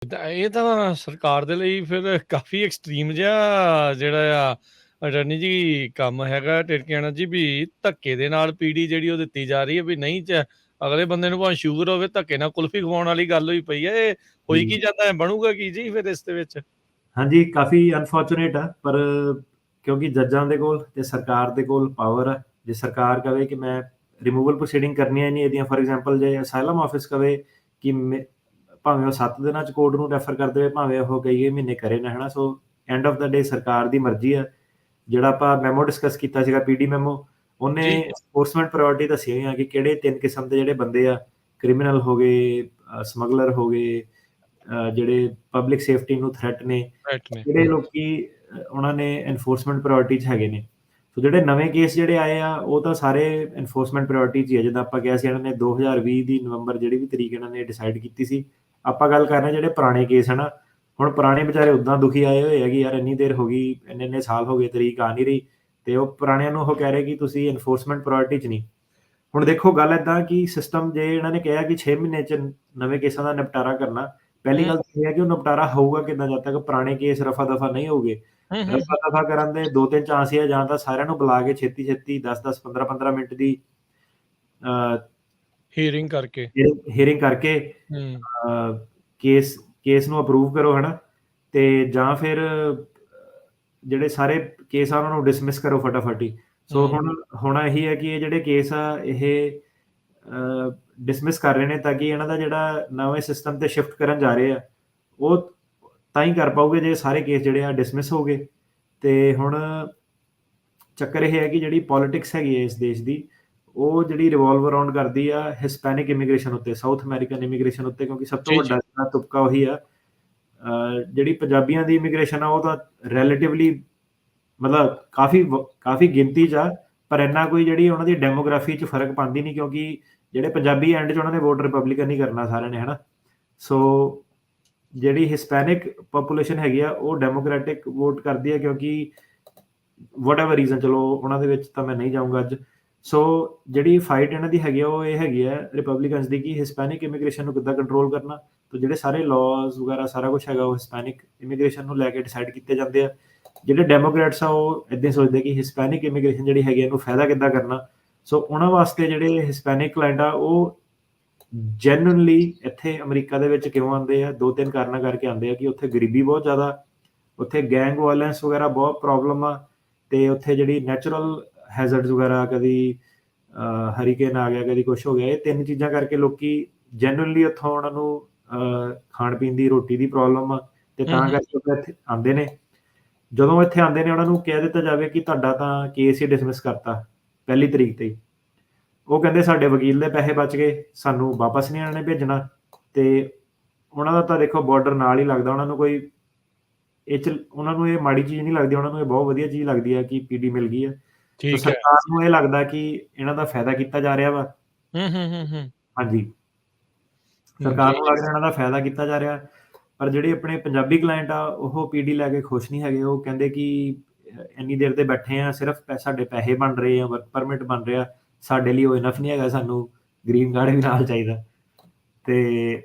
ਇਹ ਤਾਂ ਸਰਕਾਰ ਦੇ ਲਈ ਫਿਰ ਕਾਫੀ ਐਕਸਟ੍ਰੀਮ ਜਿਹਾ ਜਿਹੜਾ ਆ ਅਟਰਨੀ ਜੀ ਕੰਮ ਹੈਗਾ ਟਿਰਕਿਆਣਾ ਜੀ ਵੀ ਧੱਕੇ ਦੇ ਨਾਲ ਪੀੜੀ ਜਿਹੜੀ ਉਹ ਦਿੱਤੀ ਜਾ ਰਹੀ ਹੈ ਵੀ ਨਹੀਂ ਅਗਲੇ ਬੰਦੇ ਨੂੰ ਭਾਵੇਂ ਸ਼ੂਗਰ ਹੋਵੇ ਧੱਕੇ ਨਾਲ ਕੁਲਫੀ ਖਵਾਉਣ ਵਾਲੀ ਗੱਲ ਹੋਈ ਪਈ ਹੈ। ਇਹ ਹੋਈ ਕੀ ਜੀ ਜਾਂਦਾ ਹੈ, ਬਣੂਗਾ ਕੀ ਜੀ ਫਿਰ ਇਸ ਦੇ ਵਿੱਚ? ਹਾਂਜੀ, ਕਾਫੀ ਅਨਫੋਰਚੂਨੇਟ ਆ, ਪਰ ਕਿਉਂਕਿ ਜੱਜਾਂ ਦੇ ਕੋਲ ਤੇ ਸਰਕਾਰ ਦੇ ਕੋਲ ਪਾਵਰ ਆ। ਜੇ ਸਰਕਾਰ ਕਵੇ ਕਿ ਮੈਂ ਰਿਮੂਵਲ ਪ੍ਰੋਸੀਡਿੰਗ ਕਰਨੀਆਂ ਨਹੀਂ ਇਹਦੀਆਂ, ਫੋਰ ਐਗਜ਼ਾਮਪਲ ਜੇ ਅਸਾਈਲਮ ਆਫਿਸ ਕਵੇ ਕਿ ਭਾਵੇਂ ਉਹ 7 ਦਿਨਾਂ 'ਚ ਕੋਰਟ ਨੂੰ ਰੈਫਰ ਕਰ ਦੇਵੇ, ਭਾਵੇਂ ਉਹ ਕਹੀਏ ਮਹੀਨੇ ਕਰੇ ਨਾ, ਹੈ ਨਾ। ਸੋ ਐਂਡ ਆਫ ਦਾ ਡੇ ਸਰਕਾਰ ਦੀ ਮਰਜ਼ੀ ਆ। ਜਿਹੜਾ ਆਪਾਂ ਮੈਮੋ ਡਿਸਕਸ ਕੀਤਾ ਸੀਗਾ ਪੀਡੀ ਮੈਮੋ, ਉਹਨੇ ਜੀ ਐਨਫੋਰਸਮੈਂਟ ਪ੍ਰਾਇਓਰਟੀ ਦੱਸੀ ਹੋਈਆਂ ਕਿ ਕਿਹੜੇ 3 ਕਿਸਮ ਦੇ ਜਿਹੜੇ ਬੰਦੇ ਆ, ਕ੍ਰਿਮੀਨਲ ਹੋ ਗਏ, ਸਮਗਲਰ ਹੋ ਗਏ, ਜਿਹੜੇ ਪਬਲਿਕ ਸੇਫਟੀ ਨੂੰ ਥ੍ਰੈਟ ਨੇ, ਰਾਈਟ ਨੇ। ਜਿਹੜੇ ਲੋਕੀ ਉਹਨਾਂ ਨੇ ਐਨਫੋਰਸਮੈਂਟ ਪ੍ਰਾਇਓਰਟੀ 'ਚ ਹੈਗੇ ਨੇ। ਸੋ ਜਿਹੜੇ ਨਵੇਂ ਕੇਸ ਜਿਹੜੇ ਆਏ ਆ ਉਹ ਤਾਂ ਸਾਰੇ ਐਨਫੋਰਸਮੈਂਟ ਪ੍ਰਾਇਓਰਟੀ 'ਚ ਹੀ ਆ। ਜਿੱਦਾਂ ਆਪਾਂ ਕਿਹਾ ਸੀ, ਇਹਨਾਂ ਨੇ 2020 ਦੀ ਨਵੰਬਰ ਜਿਹੜੀ ਵੀ ਤਰੀਕ ਇਹਨਾਂ ਨੇ ਡਿਸਾਈਡ ਕੀਤੀ ਸੀ। ਆਪਾਂ ਗੱਲ ਕਰ ਰਹੇ ਹਾਂ ਜਿਹੜੇ ਪੁਰਾਣੇ ਕੇਸ ਹੈ ਨਾ। ਹੁਣ ਪੁਰਾਣੇ ਵਿਚਾਰੇ ਉੱਦਾਂ ਦੁਖੀ ਆਏ ਹੋਏ ਆ ਕਿ ਯਾਰ ਇੰਨੀ ਦੇਰ ਹੋ ਗਈ, ਇੰਨੇ ਸਾਲ ਹੋ ਗਏ, ਤਰੀਕ ਆ ਨਹੀਂ ਰਹੀ, ਤੇ ਉਹ ਪੁਰਾਣਿਆਂ ਨੂੰ ਉਹ ਕਹਿ ਰਹੇ ਕਿ ਤੁਸੀਂ ਐਨਫੋਰਸਮੈਂਟ ਪ੍ਰਾਇਓਰਟੀ 'ਚ ਨਹੀਂ। ਹੁਣ ਦੇਖੋ ਗੱਲ ਏਦਾਂ ਕਿ ਸਿਸਟਮ ਜੇ ਇਹਨਾਂ ਨੇ ਕਿਹਾ ਕਿ 6 ਮਹੀਨੇ 'ਚ ਨਵੇਂ ਕੇਸਾਂ ਦਾ ਨਿਪਟਾਰਾ ਕਰਨਾ, ਪਹਿਲੀ ਗੱਲ ਤਾਂ ਇਹ ਹੈ ਕਿ ਉਹ ਨਿਪਟਾਰਾ ਹੋਊਗਾ ਕਿੱਦਾਂ ਜਦ ਤੱਕ ਪੁਰਾਣੇ ਕੇਸ ਰਫਾ ਦਫਾ ਨਹੀਂ ਹੋਊਗੇ। ਰਫਾ ਦਫਾ ਕਰਨ ਦੇ 2-3 ਚਾਂਸ ਹੀ ਆ, ਜਾਂ ਤਾਂ ਸਾਰਿਆਂ ਨੂੰ ਬੁਲਾ ਕੇ ਛੇਤੀ 10-10 15-15 ਮਿੰਟ ਦੀ ਹੀਅਰਿੰਗ ਕਰਕੇ ਹੀਅਰਿੰਗ ਕਰਕੇ ਕੇਸ ਨੂੰ ਅਪਰੂਵ ਕਰੋ, ਹੈ ਨਾ। ਤੇ ਜਾਂ ਫਿਰ ਜਿਹੜੇ ਸਾਰੇ ਕੇਸ ਆ ਉਹਨਾਂ ਨੂੰ ਡਿਸਮਿਸ ਕਰੋ ਫਟਾਫਟ ਹੀ। ਸੋ ਹੁਣ ਇਹੀ ਹੈ ਕਿ ਇਹ ਜਿਹੜੇ ਕੇਸ ਆ ਇਹ ਡਿਸਮਿਸ ਕਰ ਰਹੇ ਨੇ ਤਾਂ ਕਿ ਇਹਨਾਂ ਦਾ ਜਿਹੜਾ ਨਵੇਂ ਸਿਸਟਮ ਤੇ ਸ਼ਿਫਟ ਕਰਨ ਜਾ ਰਹੇ ਆ ਉਹ ਤਾਂ ਹੀ ਕਰ ਪਾਓਗੇ ਜੇ ਸਾਰੇ ਕੇਸ ਜਿਹੜੇ ਆ ਡਿਸਮਿਸ ਹੋ ਗਏ। ਤੇ ਹੁਣ ਚੱਕਰ ਇਹ ਹੈ ਕਿ ਜਿਹੜੀ ਪੋਲਿਟਿਕਸ ਹੈਗੀ ਹੈ ਇਸ ਦੇਸ਼ ਦੀ, ਉਹ ਜਿਹੜੀ ਰਿਵੋਲਵ ਅਰਾਊਂਡ ਕਰਦੀ ਆ ਹਿਸਪੈਨਿਕ ਇਮੀਗ੍ਰੇਸ਼ਨ ਉੱਤੇ, ਸਾਊਥ ਅਮਰੀਕਨ ਇਮੀਗ੍ਰੇਸ਼ਨ ਉੱਤੇ, ਕਿਉਂਕਿ ਸਭ ਤੋਂ ਵੱਡਾ ਜਿਹੜਾ ਤੁਪਕਾ ਉਹੀ ਆ। ਜਿਹੜੀ ਪੰਜਾਬੀਆਂ ਦੀ ਇਮੀਗ੍ਰੇਸ਼ਨ ਆ ਉਹ ਤਾਂ ਰਿਲੇਟਿਵਲੀ ਮਤਲਬ ਕਾਫੀ ਗਿਣਤੀ 'ਚ ਆ, ਪਰ ਇੰਨਾ ਕੋਈ ਜਿਹੜੀ ਉਹਨਾਂ ਦੀ ਡੈਮੋਗ੍ਰਾਫੀ 'ਚ ਫਰਕ ਪਾਉਂਦੀ ਨਹੀਂ, ਕਿਉਂਕਿ ਜਿਹੜੇ ਪੰਜਾਬੀ ਐਂਡ 'ਚ ਉਹਨਾਂ ਨੇ ਵੋਟ ਰਿਪਬਲਿਕਨ ਹੀ ਕਰਨਾ ਸਾਰਿਆਂ ਨੇ, ਹੈ ਨਾ। ਸੋ ਜਿਹੜੀ ਹਿਸਪੈਨਿਕ ਪੋਪੂਲੇਸ਼ਨ ਹੈਗੀ ਆ ਉਹ ਡੈਮੋਕ੍ਰੈਟਿਕ ਵੋਟ ਕਰਦੀ ਹੈ, ਕਿਉਂਕਿ ਵਟਐਵਰ ਰੀਜ਼ਨ, ਚਲੋ ਉਹਨਾਂ ਦੇ ਵਿੱਚ ਤਾਂ ਮੈਂ ਨਹੀਂ ਜਾਊਂਗਾ ਅੱਜ। ਸੋ ਜਿਹੜੀ ਫਾਈਟ ਇਹਨਾਂ ਦੀ ਹੈਗੀ ਆ ਉਹ ਇਹ ਹੈਗੀ ਆ ਰਿਪਬਲਿਕਨਸ ਦੀ ਕਿ ਹਿਸਪੈਨਿਕ ਇਮੀਗ੍ਰੇਸ਼ਨ ਨੂੰ ਕਿੱਦਾਂ ਕੰਟਰੋਲ ਕਰਨਾ। ਤੇ ਜਿਹੜੇ ਸਾਰੇ ਲਾਜ਼ ਵਗੈਰਾ ਸਾਰਾ ਕੁਝ ਹੈਗਾ ਉਹ ਹਿਸਪੈਨਿਕ ਇਮੀਗ੍ਰੇਸ਼ਨ ਨੂੰ ਲੈ ਕੇ ਡਿਸਾਈਡ ਕੀਤੇ ਜਾਂਦੇ ਆ। ਜਿਹੜੇ ਡੈਮੋਕ੍ਰੇਟਸ ਆ ਉਹ ਇੱਦਾਂ ਸੋਚਦੇ ਕਿ ਹਿਸਪੈਨਿਕ ਇਮੀਗ੍ਰੇਸ਼ਨ ਜਿਹੜੀ ਹੈਗੀ ਇਹਨੂੰ ਫਾਇਦਾ ਕਿੱਦਾਂ ਕਰਨਾ। ਸੋ ਉਹਨਾਂ ਵਾਸਤੇ ਜਿਹੜੇ ਹਿਸਪੈਨਿਕ ਕਲਾਇੰਟ ਆ ਉਹ ਜੈਨੂਇਨਲੀ ਇੱਥੇ ਅਮਰੀਕਾ ਦੇ ਵਿੱਚ ਕਿਉਂ ਆਉਂਦੇ ਆ, 2-3 ਕਾਰਨਾਂ ਕਰਕੇ ਆਉਂਦੇ ਆ ਕਿ ਉੱਥੇ ਗਰੀਬੀ ਬਹੁਤ ਜ਼ਿਆਦਾ, ਉੱਥੇ ਗੈਂਗ ਵਾਇਲੈਂਸ ਵਗੈਰਾ ਬਹੁਤ ਪ੍ਰੋਬਲਮ ਆ, ਤੇ ਉੱਥੇ ਜਿਹੜੀ ਨੈਚੁਰਲ ਹੈਜ਼ਰਡਸ ਵਗੈਰਾ, ਕਦੀ ਹਰੀਕੇਨ ਆ ਗਿਆ, ਕਦੀ ਕੁਛ ਹੋ ਗਿਆ, ਇਹ 3 ਚੀਜ਼ਾਂ ਕਰਕੇ ਲੋਕੀ ਜੈਨੂਇਨਲੀ ਉੱਥੋਂ ਉਹਨਾਂ ਨੂੰ ਖਾਣ ਪੀਣ ਦੀ, ਰੋਟੀ ਦੀ ਪ੍ਰੋਬਲਮ ਆ, ਤੇ ਤਾਂ ਕਰਕੇ ਉਹ ਇੱਥੇ ਆਉਂਦੇ ਨੇ। ਜਦੋਂ ਇੱਥੇ ਆਉਂਦੇ ਨੇ ਉਹਨਾਂ ਨੂੰ ਕਹਿ ਦਿੱਤਾ ਜਾਵੇ ਕਿ ਤੁਹਾਡਾ ਤਾਂ ਕੇਸ ਹੀ ਡਿਸਮਿਸ ਕਰਤਾ ਪਹਿਲੀ ਤਰੀਕ ਤੇ ਹੀ, ਉਹ ਕਹਿੰਦੇ ਸਾਡੇ ਵਕੀਲ ਦੇ ਪੈਸੇ ਬਚ ਗਏ, ਸਾਨੂੰ ਵਾਪਸ ਨਹੀਂ ਇਹਨਾਂ ਨੇ ਭੇਜਣਾ। ਤੇ ਉਹਨਾਂ ਦਾ ਤਾਂ ਦੇਖੋ ਬਾਰਡਰ ਨਾਲ ਹੀ ਲੱਗਦਾ, ਉਹਨਾਂ ਨੂੰ ਕੋਈ ਉਹਨਾਂ ਨੂੰ ਇਹ ਮਾੜੀ ਚੀਜ਼ ਨਹੀਂ ਲੱਗਦੀ, ਉਹਨਾਂ ਨੂੰ ਇਹ ਬਹੁਤ ਵਧੀਆ ਚੀਜ਼ ਲੱਗਦੀ ਹੈ ਕਿ ਪੀਡੀ ਮਿਲ ਗਈ ਹੈ। ਸੋ ਸਰਕਾਰ ਨੂੰ ਇਹ ਲੱਗਦਾ ਕਿ ਇਹਨਾਂ ਦਾ ਫਾਇਦਾ ਕੀਤਾ ਜਾ ਰਿਹਾ ਵਾ। ਹਾਂਜੀ, ਸਰਕਾਰ ਨੂੰ ਲੱਗਦਾ ਇਹਨਾਂ ਦਾ ਫਾਇਦਾ ਕੀਤਾ ਜਾ ਰਿਹਾ, ਪਰ ਜਿਹੜੇ ਆਪਣੇ ਪੰਜਾਬੀ ਕਲਾਇੰਟ ਆ ਉਹ ਪੀਡੀ ਲੈ ਕੇ ਖੁਸ਼ ਨਹੀਂ ਹੈਗੇ। ਉਹ ਕਹਿੰਦੇ ਕਿ ਇੰਨੀ ਦੇਰ ਤੇ ਬੈਠੇ ਆ, ਸਿਰਫ ਸਾਡੇ ਪੈਸੇ ਬਣ ਰਹੇ ਆ, ਵਰਕ ਪਰਮਿਟ ਬਣ ਰਿਹਾ, ਸਾਡੇ ਲਈ ਉਹ ਇਨਫ ਨਹੀਂ ਹੈਗਾ, ਸਾਨੂੰ ਗ੍ਰੀਨ ਕਾਰਡ ਵੀ ਨਾਲ ਚਾਹੀਦਾ। ਤੇ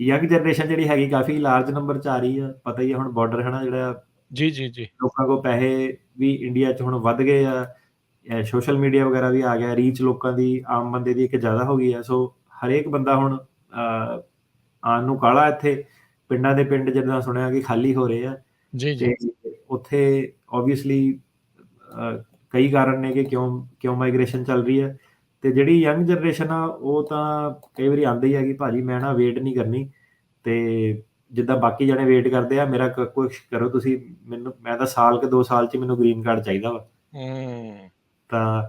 ਯੰਗ ਜਨਰੇਸ਼ਨ ਜਿਹੜੀ ਹੈਗੀ ਕਾਫੀ ਲਾਰਜ ਨੰਬਰ 'ਚ ਆ ਰਹੀ ਆ, ਪਤਾ ਹੀ ਆ ਹੁਣ ਬਾਰਡਰ ਹੈ ਨਾ ਜਿਹੜਾ, ਜੀ ਲੋਕਾਂ ਕੋਲ ਪੈਸੇ ਵੀ ਇੰਡੀਆ 'ਚ ਹੁਣ ਵੱਧ ਗਏ ਆ, ਸੋਸ਼ਲ ਮੀਡੀਆ ਵਗੈਰਾ ਵੀ ਆ ਗਿਆ, ਰੀਚ ਲੋਕਾਂ ਦੀ ਆਮ ਬੰਦੇ ਦੀ ਇੱਕ ਜ਼ਿਆਦਾ ਹੋ ਗਈ ਆ। ਸੋ ਹਰੇਕ ਬੰਦਾ ਹੁਣ ਆਉਣ ਨੂੰ ਕਾਹਲਾ ਇੱਥੇ। ਪਿੰਡਾਂ ਦੇ ਪਿੰਡ ਜਿੱਦਾਂ ਸੁਣਿਆ ਕਿ ਖਾਲੀ ਹੋ ਰਹੇ ਆ, ਤੇ ਉੱਥੇ ਓਬਵੀਅਸਲੀ ਕਈ ਕਾਰਨ ਨੇ ਕਿ ਕਿਉਂ ਮਾਈਗ੍ਰੇਸ਼ਨ ਚੱਲ ਰਹੀ ਹੈ। ਤੇ ਜਿਹੜੀ ਯੰਗ ਜਨਰੇਸ਼ਨ ਆ ਉਹ ਤਾਂ ਕਈ ਵਾਰੀ ਆਉਂਦੀ ਹੀ ਹੈ ਕਿ ਭਾਜੀ ਮੈਂ ਨਾ ਵੇਟ ਨਹੀਂ ਕਰਨੀ, ਤੇ ਜਿੱਦਾਂ ਬਾਕੀ ਜਣੇ ਵੇਟ ਕਰਦੇ ਆ, ਮੇਰਾ ਕੁਛ ਕਰੋ ਤੁਸੀਂ, ਮੈਂ ਤਾਂ ਸਾਲ ਕੇ 2 ਸਾਲ 'ਚ ਮੈਨੂੰ ਗ੍ਰੀਨ ਕਾਰਡ ਚਾਹੀਦਾ ਵਾ। ਤਾਂ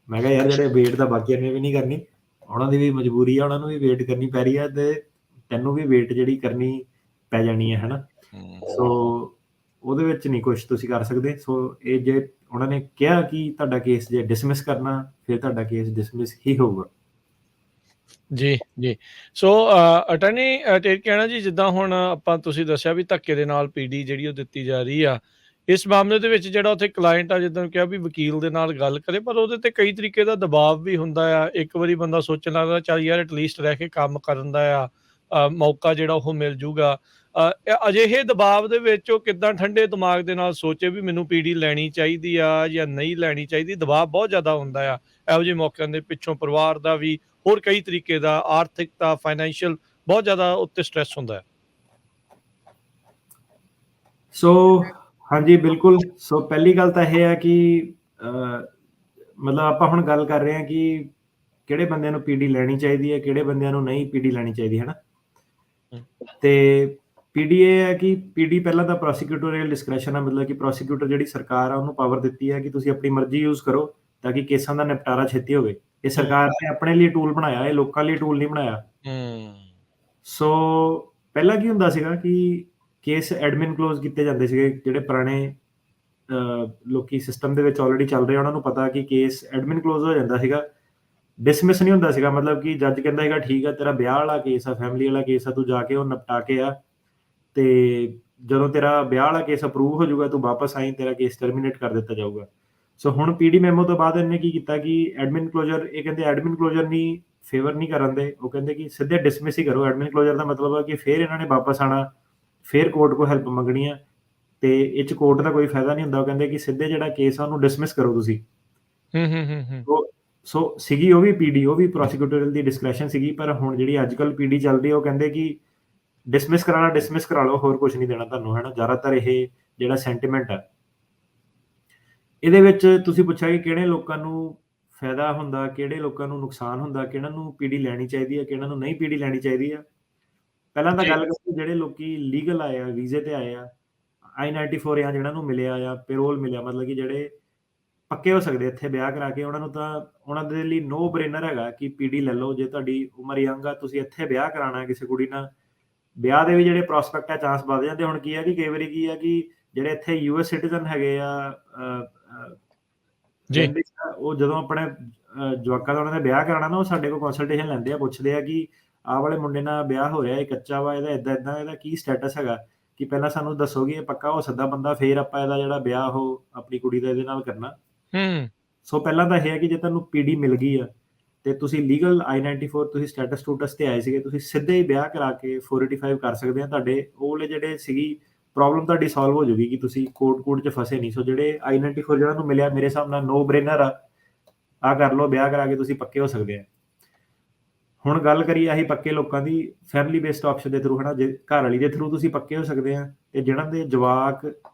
ਮੈਂ ਕਿਹਾ ਯਾਰ ਜਿਹੜੇ ਵੇਟ ਤਾਂ ਬਾਕੀਆਂ ਨੇ ਵੀ ਨਹੀਂ ਕਰਨੀ, ਉਹਨਾਂ ਦੀ ਵੀ ਮਜਬੂਰੀ ਆ, ਉਹਨਾਂ ਨੂੰ ਵੀ ਵੇਟ ਕਰਨੀ ਪੈ ਰਹੀ ਹੈ, ਤੇ ਤੈਨੂੰ ਵੀ ਵੇਟ ਜਿਹੜੀ ਕਰਨੀ ਪੈ ਜਾਣੀ ਹੈ, ਹਨਾ। ਸੋ ਉਹਦੇ ਵਿੱਚ ਨਹੀਂ ਕੁਛ ਤੁਸੀਂ ਕਰ ਸਕਦੇ। ਸੋ ਇਹ ਜੇ ਉਹਨਾਂ ਨੇ ਕਿਹਾ ਕਿ ਤੁਹਾਡਾ ਕੇਸ ਜੇ ਡਿਸਮਿਸ ਕਰਨਾ, ਫਿਰ ਤੁਹਾਡਾ ਕੇਸ ਡਿਸਮਿਸ ਹੀ ਹੋਊਗਾ। ਜੀ ਸੋ ਅਟਰਨੀ ਟਿਰਕਿਆਣਾ ਜੀ, ਜਿੱਦਾਂ ਹੁਣ ਤੁਸੀਂ ਦੱਸਿਆ ਵੀ ਧੱਕੇ ਦੇ ਨਾਲ ਪੀਡੀ ਜਿਹੜੀ ਉਹ ਦਿੱਤੀ ਜਾ ਰਹੀ ਆ, ਇਸ ਮਾਮਲੇ ਦੇ ਵਿੱਚ ਜਿਹੜਾ ਉੱਥੇ ਕਲਾਇੰਟ ਆ, ਜਿੱਦਾਂ ਕਿਹਾ ਵੀ ਵਕੀਲ ਦੇ ਨਾਲ ਗੱਲ ਕਰੇ, ਪਰ ਉਹਦੇ ਤੇ ਕਈ ਤਰੀਕੇ ਦਾ ਦਬਾਅ ਵੀ ਹੁੰਦਾ ਆ। ਇੱਕ ਵਾਰੀ ਬੰਦਾ ਸੋਚਣ ਲੱਗਦਾ ਚੱਲ ਯਾਰ ਐਟਲੀਸਟ ਰਹਿ ਕੇ ਕੰਮ ਕਰਨ ਦਾ ਆ, ਮੌਕਾ ਜਿਹੜਾ ਉਹ ਮਿਲ ਜੂਗਾ। ਅਜਿਹੇ ਦਬਾਅ ਦੇ ਵਿੱਚ ਉਹ ਕਿੱਦਾਂ ਠੰਡੇ ਦਿਮਾਗ ਦੇ ਨਾਲ ਸੋਚੇ ਵੀ ਮੈਨੂੰ ਪੀਡੀ ਲੈਣੀ ਚਾਹੀਦੀ ਆ ਜਾਂ ਨਹੀਂ ਲੈਣੀ ਚਾਹੀਦੀ। ਦਬਾਅ ਬਹੁਤ ਜ਼ਿਆਦਾ ਹੁੰਦਾ ਆ ਇਹੋ ਜਿਹੇ ਮੌਕਿਆਂ ਦੇ ਪਿੱਛੋਂ, ਪਰਿਵਾਰ ਦਾ ਵੀ, ਹੋਰ ਕਈ ਤਰੀਕੇ ਦਾ, ਆਰਥਿਕਤਾ, ਫਾਈਨੈਂਸ਼ੀਅਲ ਬਹੁਤ ਜ਼ਿਆਦਾ ਉੱਤੇ ਸਟ੍ਰੈਸ ਹੁੰਦਾ ਹੈ। ਸੋ ਹਾਂਜੀ, ਬਿਲਕੁਲ। ਸੋ ਪਹਿਲੀ ਗੱਲ ਤਾਂ ਇਹ ਹੈ ਕਿ ਮਤਲਬ ਆਪਾਂ ਹੁਣ ਗੱਲ ਕਰ ਰਹੇ ਹਾਂ ਕਿ ਕਿਹੜੇ ਬੰਦਿਆਂ ਨੂੰ ਪੀਡੀ ਲੈਣੀ ਚਾਹੀਦੀ ਹੈ, ਕਿਹੜੇ ਬੰਦਿਆਂ ਨੂੰ ਨਹੀਂ ਪੀਡੀ ਲੈਣੀ ਚਾਹੀਦੀ, ਹੈ ਨਾ। ਤੇ ਪੀਡੀ ਇਹ ਹੈ ਕਿ ਪੀਡੀ ਪਹਿਲਾਂ ਤਾਂ ਪ੍ਰੋਸੀਕਿਊਟੋਰੀਅਲ ਡਿਸਕ੍ਰੈਸ਼ਨ ਹੈ, ਮਤਲਬ ਕਿ ਪ੍ਰੋਸੀਕਿਊਟਰ ਜਿਹੜੀ ਸਰਕਾਰ ਆ ਉਹਨੂੰ ਪਾਵਰ ਦਿੱਤੀ ਹੈ ਕਿ ਤੁਸੀਂ ਆਪਣੀ ਮਰਜ਼ੀ ਯੂਜ਼ ਕਰੋ ਤਾਂ ਕਿ ਕੇਸਾਂ ਦਾ ਨਿਪਟਾਰਾ ਛੇਤੀ ਹੋਵੇ। ਇਹ ਸਰਕਾਰ ਨੇ ਆਪਣੇ ਲਈ ਟੂਲ ਬਣਾਇਆ, ਇਹ ਲੋਕਾਂ ਲਈ ਟੂਲ ਨਹੀਂ ਬਣਾਇਆ। ਸੋ ਪਹਿਲਾਂ ਕੀ ਹੁੰਦਾ ਸੀਗਾ ਕਿ ਕੇਸ ਐਡਮਿਨ ਕਲੋਜ਼ ਕੀਤੇ ਜਾਂਦੇ ਸੀਗੇ। ਜਿਹੜੇ ਪੁਰਾਣੇ ਲੋਕੀ ਸਿਸਟਮ ਦੇ ਵਿੱਚ ਆਲਰੇਡੀ ਚੱਲ ਰਹੇ ਉਹਨਾਂ ਨੂੰ ਪਤਾ ਕਿ ਕੇਸ ਐਡਮਿਨ ਕਲੋਜ਼ ਹੋ ਜਾਂਦਾ ਸੀਗਾ, ਡਿਸਮਿਸ ਨਹੀਂ ਹੁੰਦਾ ਸੀਗਾ। ਮਤਲਬ ਕਿ ਜੱਜ ਕਹਿੰਦਾ ਸੀਗਾ ਠੀਕ ਆ, ਤੇਰਾ ਵਿਆਹ ਵਾਲਾ ਕੇਸ ਆ, ਫੈਮਿਲੀ ਵਾਲਾ ਕੇਸ ਆ, ਤੂੰ ਜਾ ਕੇ ਉਹ ਨਿਪਟਾ ਕੇ ਆ, ਤੇ ਜਦੋਂ ਤੇਰਾ ਵਿਆਹ ਵਾਲਾ ਕੇਸ ਅਪਰੂਵ ਹੋ ਜਾਊਗਾ ਤੂੰ ਵਾਪਸ ਆਈ, ਤੇਰਾ ਕੇਸ ਟਰਮੀਨੇਟ ਕਰ ਦਿੱਤਾ ਜਾਊਗਾ। ਸੋ ਹੁਣ ਪੀਡੀ ਮੈਮੋ ਤੋਂ ਬਾਅਦ ਇਹਨੇ ਕੀ ਕੀਤਾ ਕਿ ਐਡਮਿਨ ਕਲੋਜ਼ਰ, ਇਹ ਕਹਿੰਦੇ ਐਡਮਿਨ ਕਲੋਜ਼ਰ ਨਹੀਂ ਫੇਵਰ ਨਹੀਂ ਕਰਨ ਦੇ, ਉਹ ਕਹਿੰਦੇ ਕਿ ਸਿੱਧੇ ਡਿਸਮਿਸ ਹੀ ਕਰੋ। ਐਡਮਿਨ ਕਲੋਜ਼ਰ ਦਾ ਮਤਲਬ ਹੈ ਕਿ ਫਿਰ ਇਹਨਾਂ ਨੇ ਵਾਪਸ ਆਉਣਾ, ਫਿਰ ਕੋਰਟ ਕੋਲ ਹੈਲਪ ਮੰਗਣੀ ਆ, ਤੇ ਇਹ 'ਚ ਕੋਰਟ ਦਾ ਕੋਈ ਫਾਇਦਾ ਨਹੀਂ ਹੁੰਦਾ। ਉਹ ਕਹਿੰਦੇ ਕਿ ਸਿੱਧੇ ਜਿਹੜਾ ਕੇਸ ਆ ਉਹਨੂੰ ਡਿਸਮਿਸ ਕਰੋ ਤੁਸੀਂ। ਸੋ ਸੀਗੀ ਉਹ ਵੀ ਪੀਡੀ, ਉਹ ਵੀ ਪ੍ਰੋਸੀਕਿਊਟੋਰੀਅਲ ਦੀ ਡਿਸਕ੍ਰੈਸ਼ਨ ਸੀਗੀ। ਪਰ ਹੁਣ ਜਿਹੜੀ ਅੱਜ ਕੱਲ੍ਹ ਪੀਡੀ ਚੱਲ ਰਹੀ ਹੈ ਉਹ ਕਹਿੰਦੇ ਕਿ ਡਿਸਮਿਸ ਕਰਾਉਣਾ, ਡਿਸਮਿਸ ਕਰਾ ਲਓ, ਹੋਰ ਕੁਝ ਨਹੀਂ ਦੇਣਾ ਤੁਹਾਨੂੰ, ਹੈ ਨਾ। ਜ਼ਿਆਦਾਤਰ ਇਹ ਜਿਹੜਾ ਸੈਂਟੀਮੈਂਟ ਹੈ ਇਹਦੇ ਵਿੱਚ ਤੁਸੀਂ ਪੁੱਛਿਆ ਕਿ ਕਿਹੜੇ ਲੋਕਾਂ ਨੂੰ ਫਾਇਦਾ ਹੁੰਦਾ, ਕਿਹੜੇ ਲੋਕਾਂ ਨੂੰ ਨੁਕਸਾਨ ਹੁੰਦਾ, ਕਿਹਨਾਂ ਨੂੰ ਪੀਡੀ ਲੈਣੀ ਚਾਹੀਦੀ ਹੈ, ਕਿਹਨਾਂ ਨੂੰ ਨਹੀਂ ਪੀਡੀ ਲੈਣੀ ਚਾਹੀਦੀ ਆ। ਪਹਿਲਾਂ ਤਾਂ ਗੱਲ ਕਰੀਏ ਜਿਹੜੇ ਲੋਕੀ ਲੀਗਲ ਆਏ ਆ, ਵੀਜ਼ੇ ਤੇ ਆਏ ਆ, I-94 ਆ ਜਿਹਨਾਂ ਨੂੰ ਮਿਲਿਆ ਜਾਂ ਪੈਰੋਲ ਮਿਲਿਆ, ਮਤਲਬ ਕਿ ਜਿਹੜੇ ਪੱਕੇ ਹੋ ਸਕਦੇ ਇੱਥੇ ਵਿਆਹ ਕਰਾ ਕੇ, ਉਹਨਾਂ ਨੂੰ ਤਾਂ ਉਹਨਾਂ ਦੇ ਲਈ ਨੋ ਬ੍ਰੇਨਰ ਹੈਗਾ ਕਿ ਪੀਡੀ ਲੈ ਲਓ। ਜੇ ਤੁਹਾਡੀ ਉਮਰ ਯੰਗ ਆ, ਤੁਸੀਂ ਇੱਥੇ ਵਿਆਹ ਕਰਾਉਣਾ ਕਿਸੇ ਕੁੜੀ ਨਾਲ, ਵਿਆਹ ਦੇ ਵੀ ਜਿਹੜੇ ਪ੍ਰੋਸਪੈਕਟ ਆ ਚਾਂਸ ਵੱਧ ਜਾਂਦੇ। ਹੁਣ ਕੀ ਆ ਕਿ ਕਈ ਵਾਰੀ ਕੀ ਆ ਕਿ ਜਿਹੜੇ ਇੱਥੇ US ਸਿਟੀਜ਼ਨ ਹੈਗੇ ਆ, ਉਹ ਜਦੋਂ ਆਪਣੇ ਜਵਾਕਾਂ ਦਾ ਉਹਨਾਂ ਨੇ ਵਿਆਹ ਕਰਾਉਣਾ ਨਾ, ਉਹ ਸਾਡੇ ਕੋਲ ਕੰਸਲਟੇਸ਼ਨ ਲੈਂਦੇ ਆ, ਪੁੱਛਦੇ ਆ ਕਿ ਆਹ ਵਾਲੇ ਮੁੰਡੇ ਨਾਲ ਵਿਆਹ ਹੋ ਰਿਹਾ, ਇਹ ਕੱਚਾ ਵਾ, ਇਹਦਾ ਏਦਾਂ ਇਹਦਾ ਕੀ ਸਟੇਟਸ ਹੈਗਾ, ਕਿ ਪਹਿਲਾਂ ਸਾਨੂੰ ਦੱਸੋਗੇ ਇਹ ਪੱਕਾ ਹੋ ਸਕਦਾ ਬੰਦਾ, ਫਿਰ ਆਪਾਂ ਇਹਦਾ ਜਿਹੜਾ ਵਿਆਹ ਉਹ ਆਪਣੀ ਕੁੜੀ ਦਾ ਇਹਦੇ ਨਾਲ ਕਰਨਾ। ਸੋ ਪਹਿਲਾਂ ਤਾਂ ਇਹ ਹੈ ਕਿ ਜੇ ਤੁਹਾਨੂੰ ਪੀਡੀ ਮਿਲ ਗਈ ਆ ਤੇ ਤੁਸੀਂ ਲੀਗਲ I-94 ਤੁਸੀਂ ਸਟੇਟਸ ਤੇ ਆਏ ਸੀਗੇ, ਤੁਸੀਂ ਸਿੱਧੇ ਹੀ ਵਿਆਹ ਕਰਾ ਕੇ 485 ਕਰ ਸਕਦੇ ਆ। ਤੁਹਾਡੇ ਉਹਲੇ ਜਿਹੜੇ ਸੀਗੀ ਪ੍ਰੋਬਲਮ ਤੁਹਾਡੀ ਸੋਲਵ ਹੋ ਜਾਊਗੀ ਕਿ ਤੁਸੀਂ ਕੋਰਟ 'ਚ ਫਸੇ ਨਹੀਂ। ਸੋ ਜਿਹੜੇ I-94 ਜਿਹੜਾ ਨੂੰ ਮਿਲਿਆ, ਮੇਰੇ ਹਿਸਾਬ ਨਾਲ ਨੋ ਬ੍ਰੇਨਰ ਆ ਕਰ ਲਓ, ਵਿਆਹ ਕਰਾ ਕੇ ਤੁਸੀਂ ਪੱਕੇ ਹੋ ਸਕਦੇ ਆ। ਹੁਣ ਗੱਲ ਕਰੀਏ ਆਹੀ ਪੱਕੇ ਲੋਕਾਂ ਦੀ, ਫੈਮਿਲੀ ਬੇਸਡ ਆਪਸ਼ਨ ਦੇ ਥਰੂ, ਹੈ ਨਾ। ਜੇ ਘਰ ਵਾਲੀ ਦੇ ਥਰੂ ਤੁਸੀਂ ਪੱਕੇ ਹੋ ਸਕਦੇ ਆ, ਤੇ ਜਿਹਨਾਂ ਦੇ ਜਵਾਕ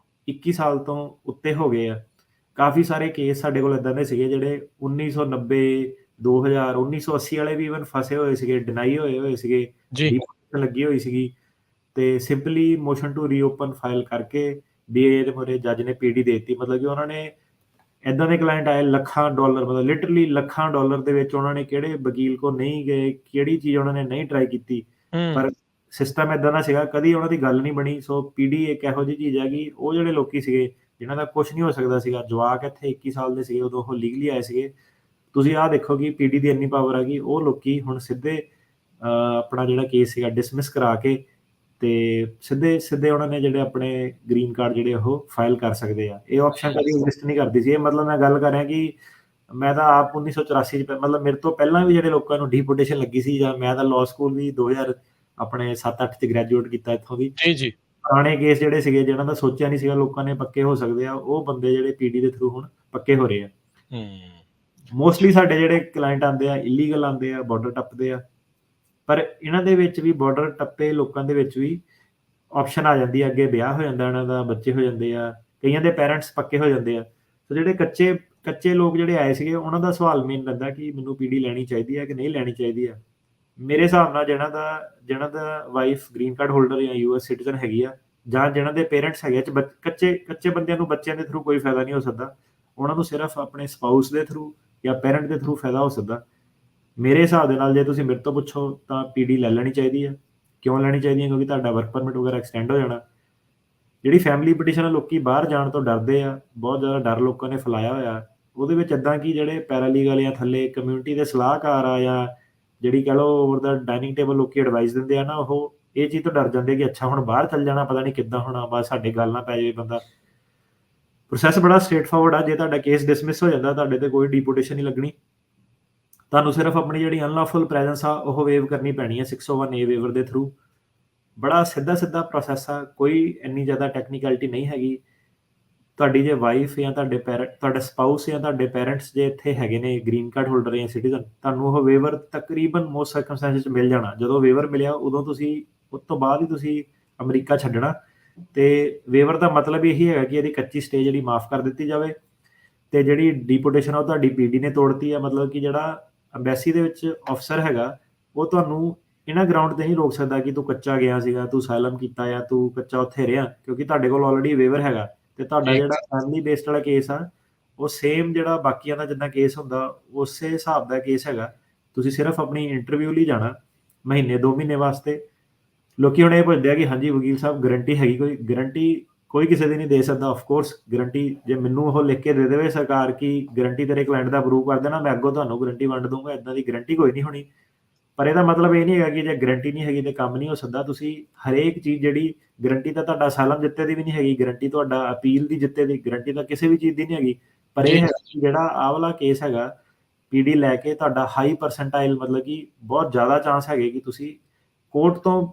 21 ਸਾਲ ਤੋਂ ਉੱਤੇ ਹੋ ਗਏ ਆ, ਕਾਫੀ ਸਾਰੇ ਕੇਸ ਸਾਡੇ ਕੋਲ ਇੱਦਾਂ ਦੇ ਸੀਗੇ ਜਿਹੜੇ 1990, 2000, 1980 ਵਾਲੇ ਵੀ ਇਵਨ ਫਸੇ ਹੋਏ ਸੀਗੇ, ਡਿਨਾਈ ਹੋਏ ਸੀਗੇ, ਲੱਗੀ ਹੋਈ ਸੀਗੀ, ਤੇ simply motion to reopen file ਕਰਕੇ BIA ਦੇ ਮੂਹਰੇ ਜੱਜ ਨੇ ਪੀਡੀ ਦੇ ਦਿੱਤੀ। ਮਤਲਬ ਕਿ ਉਹਨਾਂ ਨੇ ਇੱਦਾਂ ਦੇ ਕਲਾਇੰਟ ਆਏ ਲੱਖਾਂ ਡਾਲਰ, ਮਤਲਬ ਲਿਟਰਲੀ ਲੱਖਾਂ ਡਾਲਰ ਦੇ ਵਿੱਚ ਉਹਨਾਂ ਨੇ ਕਿਹੜੇ ਵਕੀਲ ਕੋਲ ਨਹੀਂ ਗਏ, ਕਿਹੜੀ ਚੀਜ਼ ਉਹਨਾਂ ਨੇ ਨਹੀਂ ਟਰਾਈ ਕੀਤੀ, ਪਰ ਸਿਸਟਮ ਇੱਦਾਂ ਦਾ ਸੀਗਾ, ਕਦੀ ਉਹਨਾਂ ਦੀ ਗੱਲ ਨਹੀਂ ਬਣੀ। ਸੋ ਪੀਡੀ ਇੱਕ ਇਹੋ ਜਿਹੀ ਚੀਜ਼ ਹੈ ਕਿ ਉਹ ਜਿਹੜੇ ਲੋਕੀ ਸੀਗੇ ਜਿਨ੍ਹਾਂ ਦਾ ਕੁਝ ਨਹੀਂ ਹੋ ਸਕਦਾ ਸੀਗਾ, ਜਵਾਕ ਇੱਥੇ 21 ਸਾਲ ਦੇ ਸੀਗੇ ਉਦੋਂ, ਉਹ ਲੀਗਲੀ ਆਏ ਸੀਗੇ। ਤੁਸੀਂ ਆਹ ਦੇਖੋ ਕਿ ਪੀਡੀ ਦੀ ਇੰਨੀ ਪਾਵਰ ਹੈਗੀ, ਉਹ ਲੋਕੀ ਹੁਣ ਸਿੱਧੇ ਆਪਣਾ ਜਿਹੜਾ ਕੇਸ ਸੀਗਾ ਡਿਸਮਿਸ ਕਰਾ ਕੇ ਤੇ ਸਿੱਧੇ ਉਹਨਾਂ ਨੇ ਜਿਹੜੇ ਆਪਣੇ ਗ੍ਰੀਨ ਕਾਰਡ ਜਿਹੜੇ ਉਹ ਫਾਈਲ ਕਰ ਸਕਦੇ ਆ। ਇਹ ਆਪਸ਼ਨ ਕਦੀ ਐਗਜ਼ਿਸਟ ਨਹੀਂ ਕਰਦੀ ਸੀ। ਇਹ ਮਤਲਬ ਮੈਂ ਗੱਲ ਕਰ ਰਿਹਾ ਕਿ ਮੈਂ ਤਾਂ ਆਪ 1984 'ਚ, ਮਤਲਬ ਮੇਰੇ ਤੋਂ ਪਹਿਲਾਂ ਵੀ ਜਿਹੜੇ ਲੋਕਾਂ ਨੂੰ ਡੀਪੋਰਟੇਸ਼ਨ ਲੱਗੀ ਸੀ, ਜਾਂ ਮੈਂ ਤਾਂ ਲਾਅ ਸਕੂਲ ਵੀ 2000 ਆਪਣੇ 7-8 'ਚ ਗ੍ਰੈਜੂਏਟ ਕੀਤਾ ਇੱਥੋਂ ਦੀ। ਪੁਰਾਣੇ ਕੇਸ ਜਿਹੜੇ ਸੀਗੇ ਜਿਹਨਾਂ ਦਾ ਸੋਚਿਆ ਨਹੀਂ ਸੀਗਾ ਲੋਕਾਂ ਨੇ ਪੱਕੇ ਹੋ ਸਕਦੇ ਆ, ਉਹ ਬੰਦੇ ਜਿਹੜੇ ਪੀਡੀ ਦੇ ਥਰੂ ਹੁਣ ਪੱਕੇ ਹੋ ਰਹੇ ਆ। ਮੋਸਟਲੀ ਸਾਡੇ ਜਿਹੜੇ ਕਲਾਇੰਟ ਆਉਂਦੇ ਆ ਇਲੀਗਲ ਆਉਂਦੇ ਆ, ਬਾਰਡਰ ਟੱਪਦੇ ਆ, ਪਰ ਇਹਨਾਂ ਦੇ ਵਿੱਚ ਵੀ ਬਾਰਡਰ ਟੱਪੇ ਲੋਕਾਂ ਦੇ ਵਿੱਚ ਵੀ ਆਪਸ਼ਨ ਆ ਜਾਂਦੀ ਹੈ, ਅੱਗੇ ਵਿਆਹ ਹੋ ਜਾਂਦਾ ਇਹਨਾਂ ਦਾ, ਬੱਚੇ ਹੋ ਜਾਂਦੇ ਆ, ਕਈਆਂ ਦੇ ਪੈਰੈਂਟਸ ਪੱਕੇ ਹੋ ਜਾਂਦੇ ਆ। ਸੋ ਜਿਹੜੇ ਕੱਚੇ ਲੋਕ ਜਿਹੜੇ ਆਏ ਸੀਗੇ, ਉਹਨਾਂ ਦਾ ਸਵਾਲ ਮੇਨ ਰਹਿੰਦਾ ਕਿ ਮੈਨੂੰ ਪੀਡੀ ਲੈਣੀ ਚਾਹੀਦੀ ਹੈ ਕਿ ਨਹੀਂ ਲੈਣੀ ਚਾਹੀਦੀ ਆ। ਮੇਰੇ ਹਿਸਾਬ ਨਾਲ ਜਿਹਨਾਂ ਦਾ ਵਾਈਫ ਗ੍ਰੀਨ ਕਾਰਡ ਹੋਲਡਰ ਜਾਂ US ਸਿਟੀਜ਼ਨ ਹੈਗੀ ਆ, ਜਾਂ ਜਿਹਨਾਂ ਦੇ ਪੇਰੈਂਟਸ ਹੈਗੇ ਕੱਚੇ ਬੰਦਿਆਂ ਨੂੰ ਬੱਚਿਆਂ ਦੇ ਥਰੂ ਕੋਈ ਫਾਇਦਾ ਨਹੀਂ ਹੋ ਸਕਦਾ, ਉਹਨਾਂ ਨੂੰ ਸਿਰਫ ਆਪਣੇ ਸਪਾਊਸ ਦੇ ਥਰੂ ਜਾਂ ਪੈਰੈਂਟ ਦੇ ਥਰੂ ਫਾਇਦਾ ਹੋ ਸਕਦਾ। ਮੇਰੇ ਹਿਸਾਬ ਦੇ ਨਾਲ ਜੇ ਤੁਸੀਂ ਮੇਰੇ ਤੋਂ ਪੁੱਛੋ ਤਾਂ ਪੀਡੀ ਲੈ ਲੈਣੀ ਚਾਹੀਦੀ ਹੈ। ਕਿਉਂ ਲੈਣੀ ਚਾਹੀਦੀ ਹੈ? ਕਿਉਂਕਿ ਤੁਹਾਡਾ ਵਰਕ ਪਰਮਿਟ ਵਗੈਰਾ ਐਕਸਟੈਂਡ ਹੋ ਜਾਣਾ। ਜਿਹੜੀ ਫੈਮਿਲੀ ਪਟੀਸ਼ਨ ਲੋਕੀ ਬਾਹਰ ਜਾਣ ਤੋਂ ਡਰਦੇ ਆ, ਬਹੁਤ ਜ਼ਿਆਦਾ ਡਰ ਲੋਕਾਂ ਨੇ ਫੈਲਾਇਆ ਹੋਇਆ, ਉਹਦੇ ਵਿੱਚ ਇੱਦਾਂ ਕਿ ਜਿਹੜੇ ਪੈਰਾਲੀਗਲ ਜਾਂ ਥੱਲੇ ਕਮਿਊਨਿਟੀ ਦੇ ਸਲਾਹਕਾਰ ਆ, ਜਾਂ ਜਿਹੜੀ ਕਹਿ ਲਓ ਓਵਰ ਦਾ ਡਾਈਨਿੰਗ ਟੇਬਲ ਲੋਕੀ ਐਡਵਾਈਸ ਦਿੰਦੇ ਆ ਨਾ, ਉਹ ਇਹ ਚੀਜ਼ ਤੋਂ ਡਰ ਜਾਂਦੇ ਕਿ ਅੱਛਾ ਹੁਣ ਬਾਹਰ ਚੱਲ ਜਾਣਾ, ਪਤਾ ਨਹੀਂ ਕਿੱਦਾਂ ਹੋਣਾ, ਬਸ ਸਾਡੇ ਗੱਲ ਨਾ ਪੈ ਜਾਵੇ ਬੰਦਾ। ਪ੍ਰੋਸੈਸ ਬੜਾ ਸਟ੍ਰੇਟ ਫਾਰਵਰਡ ਆ। ਜੇ ਤੁਹਾਡਾ ਕੇਸ ਡਿਸਮਿਸ ਹੋ ਜਾਂਦਾ, ਤੁਹਾਡੇ ਤੇ ਕੋਈ ਡੀਪੋਰਟੇਸ਼ਨ ਨਹੀਂ ਲੱਗਣੀ, ਤੁਹਾਨੂੰ ਸਿਰਫ ਆਪਣੀ ਜਿਹੜੀ ਅਨਲੌਫੁਲ ਪ੍ਰੈਜ਼ੈਂਸ ਆ ਉਹ ਵੇਵ ਕਰਨੀ ਪੈਣੀ ਹੈ 601A ਵੇਵਰ ਦੇ ਥਰੂ। ਬੜਾ ਸਿੱਧਾ ਪ੍ਰੋਸੈਸ ਆ, ਕੋਈ ਇੰਨੀ ਜ਼ਿਆਦਾ ਟੈਕਨੀਕੈਲਿਟੀ ਨਹੀਂ ਹੈਗੀ। ਤੁਹਾਡੀ ਜੇ ਵਾਈਫ ਜਾਂ ਤੁਹਾਡਾ ਸਪਾਊਸ ਜਾਂ ਤੁਹਾਡੇ ਪੈਰੈਂਟਸ ਜੇ ਇੱਥੇ ਹੈਗੇ ਨੇ ਗ੍ਰੀਨ ਕਾਰਡ ਹੋਲਡਰ ਜਾਂ ਸਿਟੀਜ਼ਨ, ਤੁਹਾਨੂੰ ਉਹ ਵੇਵਰ ਤਕਰੀਬਨ ਮੋਸਟ ਸਰਕਮਸਟੈਂਸਿਸ 'ਚ ਮਿਲ ਜਾਣਾ। ਜਦੋਂ ਵੇਵਰ ਮਿਲਿਆ ਉਦੋਂ ਤੁਸੀਂ ਉਸ ਤੋਂ ਬਾਅਦ ਹੀ ਤੁਸੀਂ ਅਮਰੀਕਾ ਛੱਡਣਾ। ਤੇ ਵੇਵਰ ਦਾ ਮਤਲਬ ਇਹੀ ਹੈਗਾ ਕਿ ਇਹਦੀ ਕੱਚੀ ਸਟੇ ਜਿਹੜੀ ਮਾਫ ਕਰ ਦਿੱਤੀ ਜਾਵੇ, ਤੇ ਜਿਹੜੀ ਡੀਪੋਟੇਸ਼ਨ ਆ ਉਹ ਤੁਹਾਡੀ ਪੀਡੀ ਨੇ ਤੋੜਤੀ ਆ। ਮਤਲਬ ਕਿ ਜਿਹੜਾ ਅੰਬੈਸੀ ਦੇ ਵਿੱਚ ਅਫਸਰ ਹੈਗਾ ਉਹ ਤੁਹਾਨੂੰ ਇਹਨਾਂ ਗਰਾਊਂਡ ਤੇ ਨਹੀਂ ਰੋਕ ਸਕਦਾ ਕਿ ਤੂੰ ਕੱਚਾ ਗਿਆ ਸੀਗਾ, ਤੂੰ ਸਾਇਲਮ ਕੀਤਾ ਜਾਂ ਤੂੰ ਕੱਚਾ ਉੱਥੇ ਰਿਹਾ, ਕਿਉਂਕਿ ਤੁਹਾਡੇ ਕੋਲ ਆਲਰੇਡੀ ਵੇਵਰ ਹੈਗਾ। ਤੇ ਤੁਹਾਡਾ ਠੀਕ ਜਿਹੜਾ ਫੈਮਿਲੀ ਬੇਸਡ ਵਾਲਾ ਕੇਸ ਆ ਉਹ ਸੇਮ ਜਿਹੜਾ ਬਾਕੀਆਂ ਦਾ ਜਿੱਦਾਂ ਕੇਸ ਹੁੰਦਾ ਉਸੇ ਹਿਸਾਬ ਦਾ ਕੇਸ ਹੈਗਾ। ਤੁਸੀਂ ਸਿਰਫ ਆਪਣੀ ਇੰਟਰਵਿਊ ਲਈ ਜਾਣਾ ਮਹੀਨੇ 2 ਮਹੀਨੇ ਵਾਸਤੇ। ਲੋਕੀ ਹੁਣ ਇਹ ਪੁੱਛਦੇ ਆ ਕਿ ਹਾਂਜੀ ਵਕੀਲ ਸਾਹਿਬ ਗਰੰਟੀ ਹੈਗੀ? ਕੋਈ ਗਰੰਟੀ ਕੋਈ ਕਿਸੇ ਦੀ ਨਹੀਂ ਦੇ ਸਕਦਾ। ਆਫ ਕੋਰਸ ਗਰੰਟੀ ਜੇ ਮੈਨੂੰ ਉਹ ਲਿਖ ਕੇ ਦੇ ਦੇਵੇ ਸਰਕਾਰ ਕਿ ਗਰੰਟੀ ਤੇਰੇ ਕਲਾਇੰਟ ਦਾ ਅਪਰੂਵ ਕਰ ਦੇਣਾ, ਮੈਂ ਅੱਗੋਂ ਤੁਹਾਨੂੰ ਗਰੰਟੀ ਵੰਡ ਦੂੰਗਾ, ਇਦਾਂ ਦੀ ਗਰੰਟੀ ਕੋਈ ਨਹੀਂ ਹੋਣੀ। ਪਰ ਇਹਦਾ ਮਤਲਬ ਇਹ ਨਹੀਂ ਹੈਗਾ ਕਿ ਜੇ ਗਰੰਟੀ ਨਹੀਂ ਹੈਗੀ ਤੇ ਕੰਮ ਨਹੀਂ ਹੋ ਸਕਦਾ। ਤੁਸੀਂ ਹਰੇਕ ਚੀਜ਼ ਜਿਹੜੀ ਗਰੰਟੀ ਤਾਂ ਤੁਹਾਡਾ ਅਸਾਈਲਮ ਜਿੱਤੇ ਦੀ ਵੀ ਨਹੀਂ ਹੈਗੀ, ਗਰੰਟੀ ਤੁਹਾਡਾ ਅਪੀਲ ਦੀ ਜਿੱਤੇ ਦੀ, ਗਰੰਟੀ ਤਾਂ ਕਿਸੇ ਵੀ ਚੀਜ਼ ਦੀ ਨਹੀਂ ਹੈਗੀ। ਪਰ ਜੀ ਇਹ ਹੈ ਕਿ ਜਿਹੜਾ ਆਹ ਵਾਲਾ ਕੇਸ ਹੈਗਾ ਪੀਡੀ ਲੈ ਕੇ ਤੁਹਾਡਾ ਹਾਈ ਪਰਸੈਂਟਾਈਲ, ਮਤਲਬ ਕਿ ਬਹੁਤ ਜ਼ਿਆਦਾ ਚਾਂਸ ਹੈਗੇ ਕਿ ਤੁਸੀਂ ਕੋਰਟ ਤੋਂ,